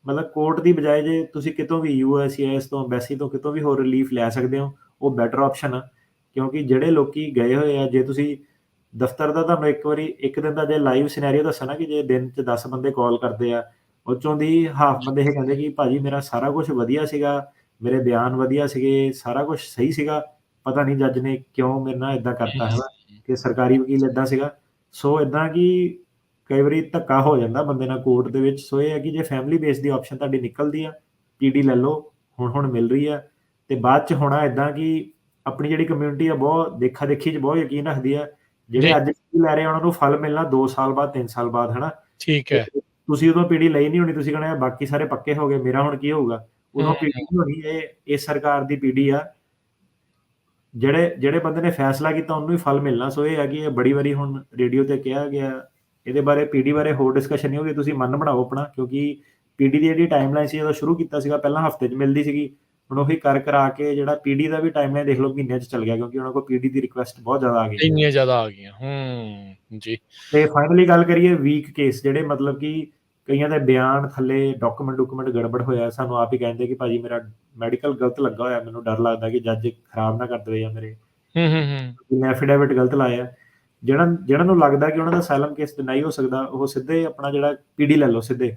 ਮਤਲਬ ਕੋਰਟ ਦੀ ਬਜਾਏ ਜੇ ਤੁਸੀਂ ਕਿਤੋਂ ਵੀ USCIS ਤੋਂ, ਅੰਬੈਸੀ ਤੋਂ, ਕਿਤੋਂ ਵੀ ਹੋਰ ਰਿਲੀਫ ਲੈ ਸਕਦੇ ਹੋ, ਉਹ ਬੈਟਰ ਆਪਸ਼ਨ ਆ। ਕਿਉਂਕਿ ਜਿਹੜੇ ਲੋਕੀ ਗਏ ਹੋਏ ਆ, ਜੇ ਤੁਸੀਂ ਦਫ਼ਤਰ ਦਾ ਤੁਹਾਨੂੰ ਇੱਕ ਦਿਨ ਦਾ ਜੇ ਲਾਈਵ ਸਿਨੈਰੀਓ ਦੱਸਾਂ ਨਾ, ਕਿ ਜੇ ਦਿਨ 'ਚ 10 ਬੰਦੇ ਕਾਲ ਕਰਦੇ ਆ, ਉਹ 'ਚੋਂ ਦੀ ਹਾਫ ਬੰਦੇ ਇਹ ਕਹਿੰਦੇ ਕਿ ਭਾਜੀ ਮੇਰਾ ਸਾਰਾ ਕੁਛ ਵਧੀਆ ਸੀਗਾ, ਮੇਰੇ ਬਿਆਨ ਵਧੀਆ ਸੀਗੇ, ਸਾਰਾ ਕੁਛ ਸਹੀ ਸੀਗਾ, ਪਤਾ ਨਹੀਂ ਜੱਜ ਨੇ ਕਿਉਂ ਮੇਰੇ ਨਾਲ ਏਦਾਂ ਕਰਤਾ ਹੈ ਨਾ, ਕਿ ਸਰਕਾਰੀ ਵਕੀਲ ਏਦਾਂ ਸੀਗਾ। ਸੋ ਏਦਾਂ ਕਿ ਕਈ ਵਾਰੀ ਧੱਕਾ ਹੋ ਜਾਂਦਾ ਬੰਦੇ ਨਾਲ ਕੋਰਟ ਦੇ ਵਿੱਚ। ਸੋ ਇਹ ਹੈ ਕਿ ਜੇ ਫੈਮਿਲੀ ਬੇਸ ਦੀ ਆਪਸ਼ਨ ਤੁਹਾਡੀ ਨਿਕਲਦੀ ਆ, ਪੀਡੀ ਲੈ ਲਓ, ਹੁਣ ਮਿਲ ਰਹੀ ਆ। ਤੇ ਬਾਅਦ 'ਚ ਹੋਣਾ ਏਦਾਂ ਕਿ ਆਪਣੀ ਜਿਹੜੀ ਕਮਿਊਨਿਟੀ ਆ ਬਹੁਤ ਦੇਖਾ-ਦੇਖੀ 'ਚ ਬਹੁਤ ਯਕੀਨ ਰੱਖਦੀ ਆ। ਜੀ ਜਿਹੜੇ ਅੱਜ ਪੀਡੀ ਲੈ ਰਹੇ ਆ ਉਹਨਾਂ ਨੂੰ ਫਲ ਮਿਲਣਾ 2 ਸਾਲ ਬਾਅਦ, 3 ਸਾਲ ਬਾਅਦ, ਹਨਾ। ਠੀਕ ਤੇ ਹੈ। ਤੁਸੀਂ ਉਦੋਂ ਪੀਡੀ ਲਈ ਨਹੀਂ ਹੋਣੀ, ਤੁਸੀਂ ਕਹਿਣਾ ਬਾਕੀ ਸਾਰੇ ਪੱਕੇ ਹੋ ਗਏ, ਮੇਰਾ ਹੁਣ ਕੀ ਹੋਊਗਾ? ਹੂੰ, ਉਦੋਂ ਪੀਡੀ ਨਹੀਂ ਹੋਣੀ। ਇਹ ਸਰਕਾਰ ਦੀ ਪੀਡੀ ਆ। ਜਿਹੜੇ ਬੰਦੇ ਨੇ ਫੈਸਲਾ ਕੀਤਾ ਉਹਨੂੰ ਹੀ ਫਲ ਮਿਲਣਾ। ਸੋ ਇਹ ਹੈ ਕਿ ਇਹ ਬੜੀ ਵਾਰੀ ਹੁਣ ਰੇਡੀਓ ਤੇ ਕਿਹਾ ਗਿਆ, ਇਹਦੇ ਬਾਰੇ ਪੀਡੀ ਬਾਰੇ ਹੋਰ ਡਿਸਕਸ਼ਨ ਨਹੀਂ ਹੋਗੀ। ਤੁਸੀਂ ਮਨ ਬਣਾਓ ਆਪਣਾ, ਕਿਉਂਕਿ ਪੀਡੀ ਦੀ ਜਿਹੜੀ ਟਾਈਮਲਾਈਨ ਸੀ ਜਦੋਂ ਸ਼ੁਰੂ ਕੀਤਾ ਸੀਗਾ ਪਹਿਲਾਂ ਹਫ਼ਤੇ 'ਚ ਮਿਲਦੀ ਸੀਗੀ, ਹੁਣ ਉਹੀ ਕਰਾ ਕੇ ਜਿਹੜਾ ਪੀਡੀ ਦਾ ਵੀ ਟਾਈਮਲਾਈਨ ਦੇਖ ਲਓ ਮਹੀਨਿਆਂ 'ਚ ਚੱਲ ਗਿਆ, ਕਿਉਂਕਿ ਉਹਨਾਂ ਕੋਲ ਪੀਡੀ ਦੀ ਰਿਕੁਐਸਟ ਬਹੁਤ ਜ਼ਿਆਦਾ ਆ ਗਈ। ਇੰਨੀਆਂ ਜ਼ਿਆਦਾ ਆ ਗਈਆਂ। ਜੀ। ਤੇ ਫਾਈਨਲੀ ਗੱਲ ਕਰੀਏ ਵੀਕ ਕੇਸ, ਜਿਹੜੇ ਮਤਲਬ ਕਿ ਕਈਆਂ ਦੇ ਬਿਆਨ ਥੱਲੇ ਡਾਕੂਮੈਂਟ ਗੜਬੜ ਹੋਇਆ, ਸਾਨੂੰ ਆਪ ਹੀ ਕਹਿੰਦੇ ਕਿ ਭਾਜੀ ਮੇਰਾ ਮੈਡੀਕਲ ਗਲਤ ਲੱਗਾ ਹੋਇਆ, ਮੈਨੂੰ ਡਰ ਲੱਗਦਾ ਕਿ ਜੱਜ ਖਰਾਬ ਨਾ ਕਰ ਦੇਵੇ ਜਾਂ ਮੇਰੇ ਮੈਂ ਐਫੀਡੇਵਿਟ ਗਲਤ ਲਾਇਆ। ਜਿਹਨਾਂ ਨੂੰ ਲੱਗਦਾ ਕਿ ਉਹਨਾਂ ਦਾ ਅਸਾਈਲਮ ਕੇਸ ਡਿਨਾਈ ਹੋ ਸਕਦਾ, ਉਹ ਸਿੱਧੇ ਆਪਣਾ ਜਿਹੜਾ ਪੀਡੀ ਲੈ ਲਓ ਸਿੱਧੇ।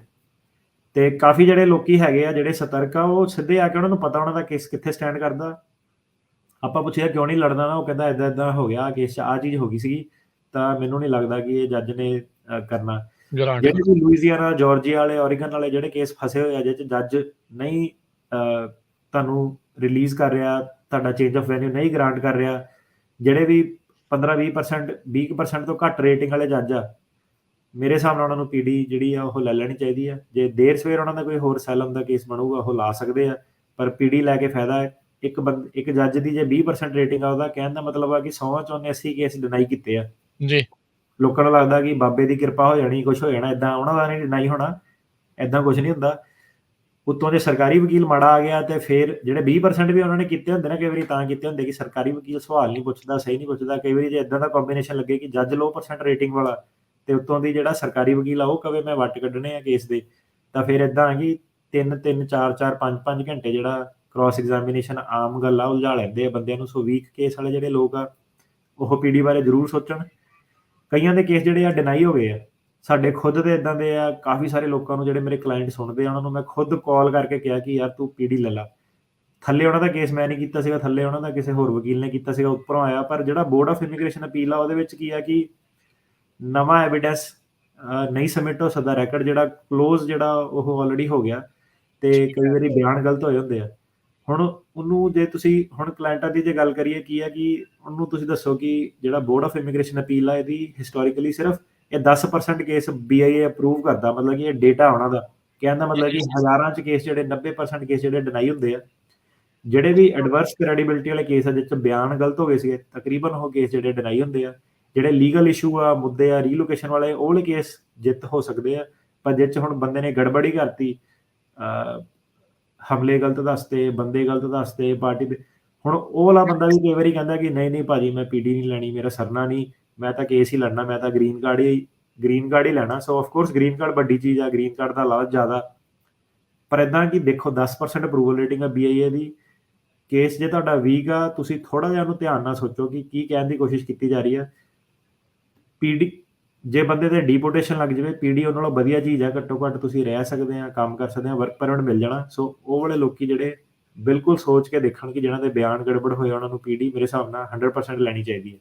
ਤੇ ਕਾਫੀ ਜਿਹੜੇ ਲੋਕੀ ਹੈਗੇ ਆ ਜਿਹੜੇ ਸਤਰਕ ਆ, ਉਹ ਸਿੱਧੇ ਆ ਕੇ ਉਹਨਾਂ ਨੂੰ ਪਤਾ ਉਹਨਾਂ ਦਾ ਕੇਸ ਕਿੱਥੇ ਸਟੈਂਡ ਕਰਦਾ। ਆਪਾਂ ਪੁੱਛਿਆ ਕਿਉਂ ਨਹੀਂ ਲੜਦਾ ਨਾ, ਉਹ ਕਹਿੰਦਾ ਏਦਾਂ ਹੋ ਗਿਆ, ਕੇਸ 'ਚ ਆਹ ਚੀਜ਼ ਹੋ ਗਈ ਸੀਗੀ, ਤਾਂ ਮੈਨੂੰ ਨਹੀਂ ਲੱਗਦਾ ਕਿ ਇਹ ਜੱਜ ਨੇ ਕਰਨਾ। ਗਰਾਂਟ ਜਿਹੜੇ ਵੀ ਲੁਈਜ਼ੀਆਨਾ, ਜਾਰਜੀਆ ਵਾਲੇ, ਓਰੀਗਨ ਵਾਲੇ ਜਿਹੜੇ ਕੇਸ ਫਸੇ ਹੋਏ ਆ, ਜਿਹਦੇ 'ਚ ਜੱਜ ਨਹੀਂ ਤੁਹਾਨੂੰ ਰਿਲੀਜ਼ ਕਰ ਰਿਹਾ, ਤੁਹਾਡਾ ਚੇਂਜ ਆਫ ਵੈਨਿਊ ਨਹੀਂ ਗਰਾਂਟ ਕਰ ਰਿਹਾ, ਜਿਹੜੇ ਵੀ 15-20% 20% ਤੋਂ ਘੱਟ ਰੇਟਿੰਗ ਵਾਲੇ ਜੱਜ ਆ, ਮੇਰੇ ਹਿਸਾਬ ਨਾਲ ਉਹਨਾਂ ਨੂੰ ਪੀਡੀ ਜਿਹੜੀ ਆ ਉਹ ਲੈ ਲੈਣੀ ਚਾਹੀਦੀ ਆ। ਜੇ ਦੇਰ ਸਵੇਰ ਉਹਨਾਂ ਦਾ ਕੋਈ ਹੋਰ ਅਸਾਈਲਮ ਦਾ ਕੇਸ ਬਣੂਗਾ ਉਹ ਲਾ ਸਕਦੇ ਆ, ਪਰ ਪੀਡੀ ਲੈ ਕੇ ਫਾਇਦਾ ਹੈ। ਇੱਕ ਜੱਜ ਦੀ ਜੇ 20% ਰੇਟਿੰਗ ਆ, ਉਹਦਾ ਕਹਿਣ ਦਾ ਮਤਲਬ ਆ ਕਿ 100 'ਚੋਂ 80 ਕੇਸ ਡਿਨਾਈ ਕੀਤੇ ਆ। ਜੀ। ਲੋਕਾਂ ਨੂੰ ਲੱਗਦਾ ਕਿ ਬਾਬੇ ਦੀ ਕਿਰਪਾ ਹੋ ਜਾਣੀ, ਕੁਛ ਹੋ ਜਾਣਾ, ਏਦਾਂ ਉਹਨਾਂ ਦਾ ਨਹੀਂ ਡਿਨਾਈ ਹੋਣਾ, ਏਦਾਂ ਕੁਛ ਨਹੀਂ ਹੁੰਦਾ। ਉੱਤੋਂ ਜੇ ਸਰਕਾਰੀ ਵਕੀਲ ਮਾੜਾ ਆ ਗਿਆ ਤੇ ਫਿਰ ਜਿਹੜੇ 20% ਵੀ ਉਹਨਾਂ ਨੇ ਕੀਤੇ ਹੁੰਦੇ ਨਾ, ਕਈ ਵਾਰੀ ਤਾਂ ਕੀਤੇ ਹੁੰਦੇ ਕਿ ਸਰਕਾਰੀ ਵਕੀਲ ਸਵਾਲ ਨਹੀਂ ਪੁੱਛਦਾ, ਸਹੀ ਨਹੀਂ ਪੁੱਛਦਾ। ਕਈ ਵਾਰੀ ਜੇ ਏਦਾਂ ਦਾ ਕੰਬੀਨੇਸ਼ਨ ਲੱਗੇ ਕਿ ਜੱਜ ਲੋ % ਰੇਟਿੰਗ ਵਾਲਾ ਤੇ ਉੱਤੋਂ ਦੀ ਜਿਹੜਾ ਸਰਕਾਰੀ ਵਕੀਲ ਆ ਉਹ ਕਵੇ ਮੈਂ ਵੱਟ ਕੱਢਣੇ ਆ ਕੇਸ ਦੇ, ਤਾਂ ਫਿਰ ਏਦਾਂ ਆ ਕਿ 3-3, 4-4, 5-5 ਘੰਟੇ ਜਿਹੜਾ ਕ੍ਰਾਸ ਐਗਜ਼ਾਮੀਨੇਸ਼ਨ ਆਮ ਗੱਲ ਆ ਉਲਝਾ ਲੈਂਦੇ ਆ ਬੰਦਿਆਂ ਨੂੰ। ਸੋ ਵੀਕ ਕੇਸ ਵਾਲੇ ਜਿਹੜੇ ਲੋਕ ਆ ਉਹ ਪੀਡੀ ਬਾਰੇ ਜ਼ਰੂਰ ਸੋਚਣ। ਕਈਆਂ ਦੇ ਕੇਸ ਜਿਹੜੇ ਆ ਡਿਨਾਈ ਹੋ ਗਏ ਆ, ਸਾਡੇ ਖੁਦ ਦੇ ਇਦਾਂ ਦੇ ਆ। ਕਾਫੀ ਸਾਰੇ ਲੋਕਾਂ ਨੂੰ ਜਿਹੜੇ ਮੇਰੇ ਕਲਾਇੰਟ ਸੁਣਦੇ ਆ ਉਹਨਾਂ ਨੂੰ ਮੈਂ ਖੁਦ ਕਾਲ ਕਰਕੇ ਕਿਹਾ ਕਿ ਯਾਰ ਤੂੰ ਪੀਡੀ ਲੈ ਲਾ। ਥੱਲੇ ਉਹਨਾਂ ਦਾ ਕੇਸ ਮੈਂ ਨਹੀਂ ਕੀਤਾ ਸੀਗਾ, ਥੱਲੇ ਉਹਨਾਂ ਦਾ ਕਿਸੇ ਹੋਰ ਵਕੀਲ ਨੇ ਕੀਤਾ ਸੀਗਾ, ਉੱਪਰੋਂ ਆਇਆ। ਪਰ ਜਿਹੜਾ ਬੋਰਡ ਆਫ ਇਮੀਗ੍ਰੇਸ਼ਨ ਅਪੀਲ ਆ ਉਹਦੇ ਵਿੱਚ ਕੀ ਆ ਕਿ ਨਵਾਂ ਐਵੀਡੈਂਸ ਨਹੀਂ ਸਬਮਿਟ ਹੋ ਸਕਦਾ, ਰੈਕਡ ਜਿਹੜਾ ਕਲੋਜ਼ ਜਿਹੜਾ ਉਹ ਆਲਰੇਡੀ ਹੋ ਗਿਆ, ਤੇ ਕਈ ਵਾਰੀ ਬਿਆਨ ਗਲਤ ਹੋਏ ਹੁੰਦੇ ਆ। ਹੁਣ ਉਹਨੂੰ ਜੇ ਤੁਸੀਂ ਹੁਣ ਕਲਾਇੰਟਾਂ ਦੀ ਜੇ ਗੱਲ ਕਰੀਏ ਕੀ ਆ ਕਿ ਉਹਨੂੰ ਤੁਸੀਂ ਦੱਸੋ ਕਿ ਜਿਹੜਾ ਬੋਰਡ ਆਫ ਇਮੀਗ੍ਰੇਸ਼ਨ ਅਪੀਲ ਆ ਇਹਦੀ ਹਿਸਟੋਰੀਕਲੀ ਸਿਰਫ ਇਹ 10% ਕੇਸ BIA ਅਪਰੂਵ ਕਰਦਾ, ਮਤਲਬ ਕਿ ਇਹ ਡੇਟਾ ਉਹਨਾਂ ਦਾ ਕਹਿਣ ਦਾ ਮਤਲਬ ਕਿ ਹਜ਼ਾਰਾਂ 'ਚ ਕੇਸ ਜਿਹੜੇ 90% ਕੇਸ ਜਿਹੜੇ ਡਿਨਾਈ ਹੁੰਦੇ ਆ। ਜਿਹੜੇ ਵੀ ਐਡਵਰਸ ਕ੍ਰੈਡੀਬਿਲਿਟੀ ਵਾਲੇ ਕੇਸ ਆ ਜਿਸ 'ਚ ਬਿਆਨ ਗਲਤ ਹੋ ਗਏ ਸੀਗੇ, ਤਕਰੀਬਨ ਉਹ ਕੇਸ ਜਿਹੜੇ ਡਿਨਾਈ ਹੁੰਦੇ ਆ। ਜਿਹੜੇ ਲੀਗਲ ਇਸ਼ੂ ਆ, ਮੁੱਦੇ ਆ, ਰੀਲੋਕੇਸ਼ਨ ਵਾਲੇ, ਉਹ ਵਾਲੇ ਕੇਸ ਜਿੱਤ ਹੋ ਸਕਦੇ ਆ। ਪਰ ਜਿਹ 'ਚ ਹੁਣ ਬੰਦੇ ਨੇ ਗੜਬੜੀ ਕਰਤੀ, ਹਮਲੇ ਗਲਤ ਦੱਸਤੇ, ਬੰਦੇ ਗਲਤ ਦੱਸਤੇ, ਪਾਰਟੀ ਦੇ, ਹੁਣ ਉਹ ਵਾਲਾ ਬੰਦਾ ਵੀ ਕਈ ਵਾਰੀ ਕਹਿੰਦਾ ਕਿ ਨਹੀਂ ਭਾਜੀ ਮੈਂ ਪੀਡੀ ਨਹੀਂ ਲੈਣੀ, ਮੇਰਾ ਸਰਨਾ ਨਹੀਂ, ਮੈਂ ਤਾਂ ਕੇਸ ਹੀ ਲੜਨਾ, ਮੈਂ ਤਾਂ ਗ੍ਰੀਨ ਕਾਰਡ ਹੀ ਲੈਣਾ। ਸੋ ਆਫ ਕੋਰਸ ਗ੍ਰੀਨ ਕਾਰਡ ਵੱਡੀ ਚੀਜ਼ ਆ, ਗ੍ਰੀਨ ਕਾਰਡ ਦਾ ਲਾਭ ਜ਼ਿਆਦਾ, ਪਰ ਇੱਦਾਂ ਕਿ ਦੇਖੋ 10% ਅਪਰੂਵਲ ਰੇਟਿੰਗ ਆ BIA ਦੀ। ਕੇਸ ਜੇ ਤੁਹਾਡਾ ਵੀਕ ਆ, ਤੁਸੀਂ ਥੋੜ੍ਹਾ ਜਿਹਾ ਉਹਨੂੰ ਧਿਆਨ ਨਾਲ ਸੋਚੋ ਕਿ ਕੀ ਕਹਿਣ ਦੀ ਕੋਸ਼ਿਸ਼ ਕੀਤੀ ਜਾ ਰਹੀ ਆ। PD ਜੇ ਬੰਦੇ ਤੇ ਡੀਪੋਰਟੇਸ਼ਨ ਲੱਗ ਜਾਵੇ, PD ਉਹਨਾਂ ਨਾਲੋਂ ਵਧੀਆ ਚੀਜ਼ ਆ, ਘੱਟੋ ਘੱਟ ਤੁਸੀਂ ਰਹਿ ਸਕਦੇ ਆ, ਕੰਮ ਕਰ ਸਕਦੇ ਆ, ਵਰਕ ਪਰਮਿਟ ਮਿਲ ਜਾਣਾ। ਸੋ ਉਹ ਵਾਲੇ ਲੋਕੀ ਜਿਹੜੇ ਬਿਲਕੁਲ ਸੋਚ ਕੇ ਦੇਖਣ ਕਿ ਜਿਹਨਾਂ ਦੇ ਬਿਆਨ ਗੜਬੜ ਹੋਏ, ਉਹਨਾਂ ਨੂੰ PD ਮੇਰੇ ਹਿਸਾਬ ਨਾਲ 100% ਲੈਣੀ ਚਾਹੀਦੀ ਹੈ।